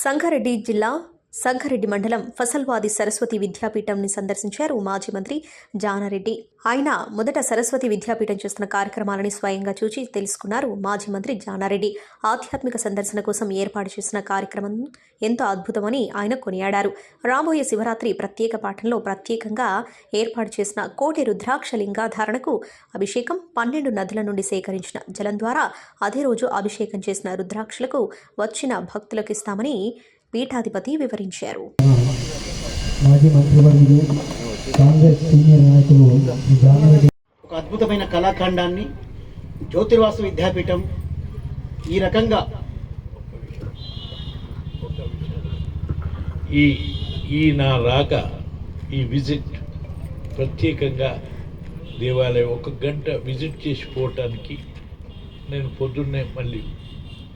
సంగారెడ్డి జిల్లా సంగారెడ్డి మండలం ఫసల్వాది సరస్వతి విద్యాపీఠంని సందర్శించారు మాజీ మంత్రి జానారెడ్డి. ఆయన మొదట సరస్వతి విద్యాపీఠం చేస్తున్న కార్యక్రమాలని స్వయంగా చూచి తెలుసుకున్నారు మాజీ మంత్రి జానారెడ్డి. ఆధ్యాత్మిక సందర్శన కోసం ఏర్పాటు చేసిన కార్యక్రమం ఎంతో అద్భుతమని ఆయన కొనియాడారు. రాబోయే శివరాత్రి ప్రత్యేక పాఠంలో ప్రత్యేకంగా ఏర్పాటు చేసిన కోటి రుద్రాక్ష లింగాధారణకు అభిషేకం 12 నదుల నుండి సేకరించిన జలం ద్వారా అదే రోజు అభిషేకం చేసిన రుద్రాక్షలకు వచ్చిన భక్తులకు ఇస్తామని పీఠాధిపతి వివరించారు. మాజీ మంత్రివర్యులు కాంగ్రెస్ సీనియర్ నాయకులు జానారెడ్డి ఒక అద్భుతమైన కళాఖండాన్ని జ్యోతిర్వాసు విద్యాపీఠం ఈ రకంగా ఈ నా రాక ఈ విజిట్ ప్రత్యేకంగా దేవాలయం 1 గంట విజిట్ చేసిపోవటానికి నేను పొద్దున్నే మళ్ళీ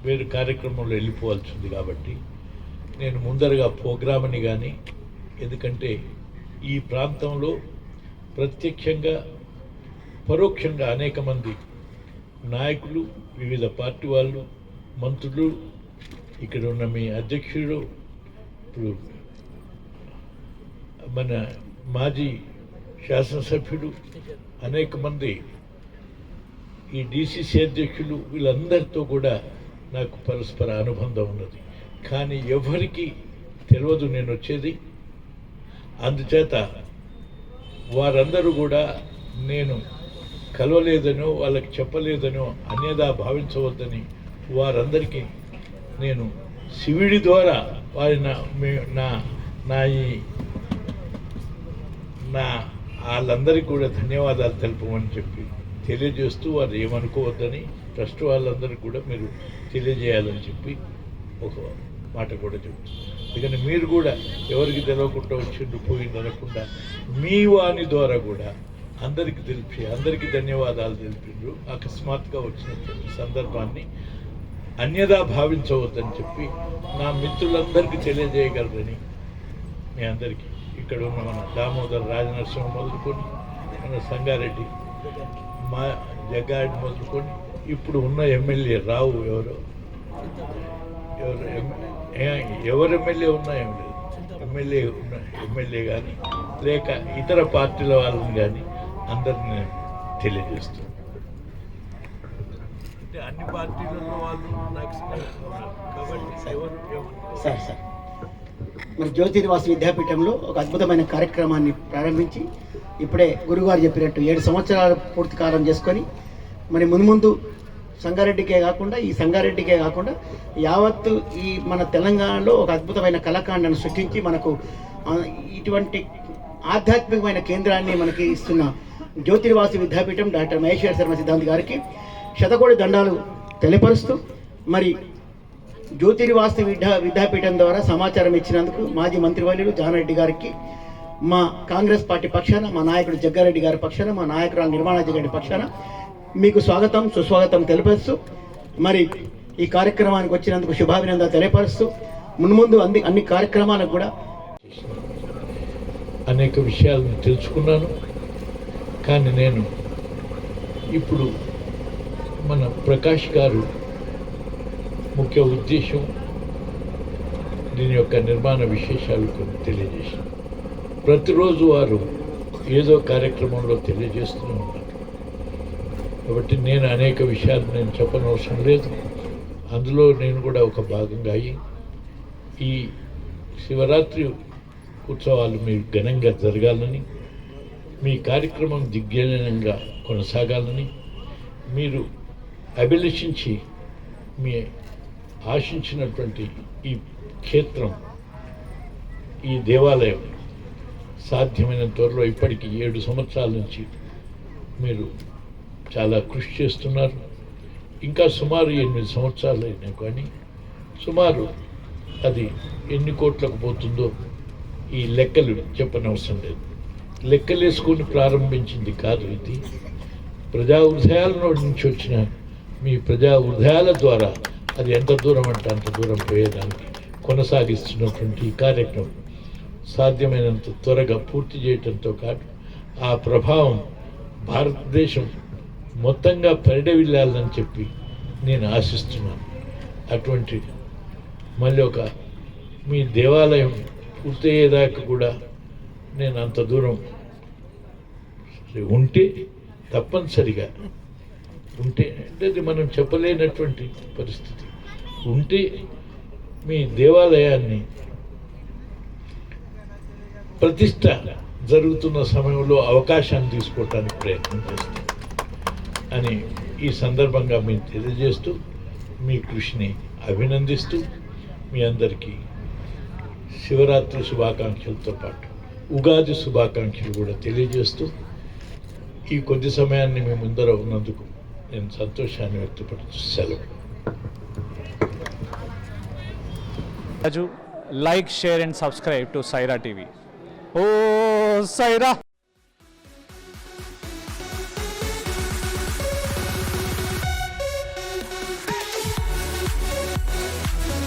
వేరే కార్యక్రమంలో వెళ్ళిపోవాల్సి ఉంది కాబట్టి నేను ముందరగా ప్రోగ్రామ్ని కానీ, ఎందుకంటే ఈ ప్రాంతంలో ప్రత్యక్షంగా పరోక్షంగా అనేక మంది నాయకులు, వివిధ పార్టీ వాళ్ళు, మంత్రులు, ఇక్కడ ఉన్న మీ అధ్యక్షుడు, ఇప్పుడు మన మాజీ శాసనసభ్యుడు, అనేక మంది ఈ డిసిసి అధ్యక్షులు, వీళ్ళందరితో కూడా నాకు పరస్పర అనుబంధం ఉన్నది. కానీ ఎవరికి తెలియదు నేను వచ్చేది. అందుచేత వారందరూ కూడా నేను కలవలేదనో వాళ్ళకి చెప్పలేదనో అన్యదా భావించవద్దని వారందరికీ నేను శివుడి ద్వారా వారి వాళ్ళందరికీ కూడా ధన్యవాదాలు తెలుపమని చెప్పి తెలియజేస్తూ వారు ఏమనుకోవద్దని ట్రస్ట్ వాళ్ళందరికీ కూడా మీరు తెలియజేయాలని చెప్పి ఒక మాట కూడా చెప్తుంది. ఎందుకంటే మీరు కూడా ఎవరికి తెలియకుండా వచ్చిండు పోయింది అనకుండా మీ వాణి ద్వారా కూడా అందరికీ తెలిపి అందరికీ ధన్యవాదాలు తెలిపిండ్రు. అకస్మాత్తుగా వచ్చినటువంటి సందర్భాన్ని అన్యదా భావించవద్దని చెప్పి నా మిత్రులందరికీ తెలియజేయగలరని మీ అందరికీ ఇక్కడ ఉన్న మన దామోదర్ రాజనరసింహ మొదలుకొని, మన సంగారెడ్డి మా జగ్గారెడ్డి మొదలుకొని, ఇప్పుడు ఉన్న ఎమ్మెల్యే రావు ఎవరు ఎమ్మెల్యే ఉన్నా ఏం లేదు, ఎమ్మెల్యే కానీ లేక ఇతర పార్టీల వాళ్ళని కానీ అందరిని నేను తెలియజేస్తున్నాను. అంటే అన్ని పార్టీలలో వాళ్ళు నాకు సార్ మరి జ్యోతిర్వాసు విద్యాపీఠంలో ఒక అద్భుతమైన కార్యక్రమాన్ని ప్రారంభించి ఇప్పుడే గురుగారు చెప్పినట్టు 7 సంవత్సరాల పూర్తి కాలం చేసుకొని మరి ముందు సంగారెడ్డికే కాకుండా యావత్తు ఈ మన తెలంగాణలో ఒక అద్భుతమైన కళాఖండాన్ని సృష్టించి మనకు ఇటువంటి ఆధ్యాత్మికమైన కేంద్రాన్ని మనకి ఇస్తున్న జ్యోతిర్వాసు విద్యాపీఠం డాక్టర్ మహేశ్వర శర్మ సిద్ధాంతి గారికి శతకోటి దండాలు తెలియపరుస్తూ, మరి జ్యోతిర్వాసు విద్యాపీఠం ద్వారా సమాచారం ఇచ్చినందుకు మాజీ మంత్రివర్యులు జానారెడ్డి గారికి మా కాంగ్రెస్ పార్టీ పక్షాన, మా నాయకుడు జగ్గారెడ్డి గారి పక్షాన, మా నాయకురాలు నిర్మలా జగ్గారెడ్డి పక్షాన మీకు స్వాగతం సుస్వాగతం తెలియపరుస్తూ, మరి ఈ కార్యక్రమానికి వచ్చినందుకు శుభాభినందనలు తెలియపరుస్తూ ముందు అన్ని కార్యక్రమాలకు కూడా అనేక విషయాలను తెలుసుకున్నాను. కానీ నేను ఇప్పుడు మన ప్రకాష్ గారు ముఖ్య ఉద్దేశం దీని యొక్క నిర్మాణ విశేషాలు కొన్ని తెలియజేశారు. ప్రతిరోజు వారు ఏదో కార్యక్రమంలో తెలియజేస్తూనే ఉన్నారు. కాబట్టి నేను అనేక విషయాలు నేను చెప్పనవసరం లేదు. అందులో నేను కూడా ఒక భాగంగా అయ్యి ఈ శివరాత్రి ఉత్సవాలు మీరు ఘనంగా జరగాలని, మీ కార్యక్రమం దిగ్విజయంగా కొనసాగాలని, మీరు అభిలషించి మీ ఆశించినటువంటి ఈ క్షేత్రం, ఈ దేవాలయం సాధ్యమైన త్వరలో ఇప్పటికీ 7 సంవత్సరాల నుంచి మీరు చాలా కృషి చేస్తున్నారు. ఇంకా సుమారు 8 సంవత్సరాలు అయినా కానీ సుమారు అది ఎన్ని కోట్లకు పోతుందో ఈ లెక్కలు చెప్పనవసరం లేదు. లెక్కలేసుకొని ప్రారంభించింది కాదు ఇది. ప్రజా హృదయాల నుంచి వచ్చిన మీ ప్రజా హృదయాల ద్వారా అది ఎంత దూరం అంటే అంత దూరం పోయేదానికి కొనసాగిస్తున్నటువంటి ఈ కార్యక్రమం సాధ్యమైనంత త్వరగా పూర్తి చేయడంతో కాదు, ఆ ప్రభావం భారతదేశం మొత్తంగా పరిడవిల్లాలని చెప్పి నేను ఆశిస్తున్నాను. అటువంటి మళ్ళీ ఒక మీ దేవాలయం పూర్తయ్యేదాకా కూడా నేను అంత దూరం ఉంటే తప్పనిసరిగా ఉంటే అంటే అది మనం చెప్పలేనటువంటి పరిస్థితి ఉంటే మీ దేవాలయాన్ని ప్రతిష్ట జరుగుతున్న సమయంలో అవకాశాన్ని తీసుకోవటానికి ప్రయత్నం చేస్తాం అని ఈ సందర్భంగా మేము తెలియజేస్తూ మీ కృషిని అభినందిస్తూ మీ అందరికీ శివరాత్రి శుభాకాంక్షలతో పాటు ఉగాది శుభాకాంక్షలు కూడా తెలియజేస్తూ ఈ కొద్ది సమయాన్ని మీ ముందర ఉన్నందుకు నేను సంతోషాన్ని వ్యక్తపడుతూ సెలవు. Like, share and subscribe to Saira TV. Oh, Saira!